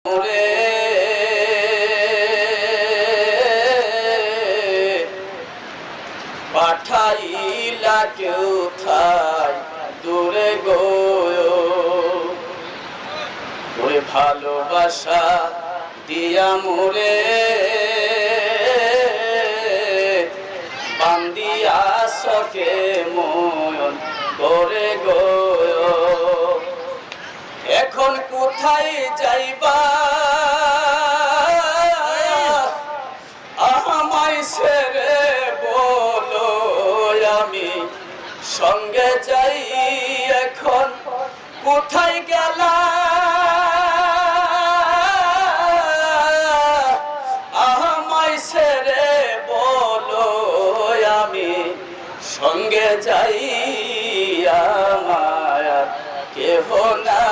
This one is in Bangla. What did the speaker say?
মোরে পাঠাইলা কোথায় দূরে গো, ওরে ভালোবাসা দিয়া মোরে বান্দিয়া সকে ময়ন করে গো। এখন কোথায় যাইবা আমায় ছেড়ে বলো, আমি সঙ্গে যাই। এখন কোথায় গেলা আমায় ছেড়ে বলো, আমি সঙ্গে যাই। আমার কেহ না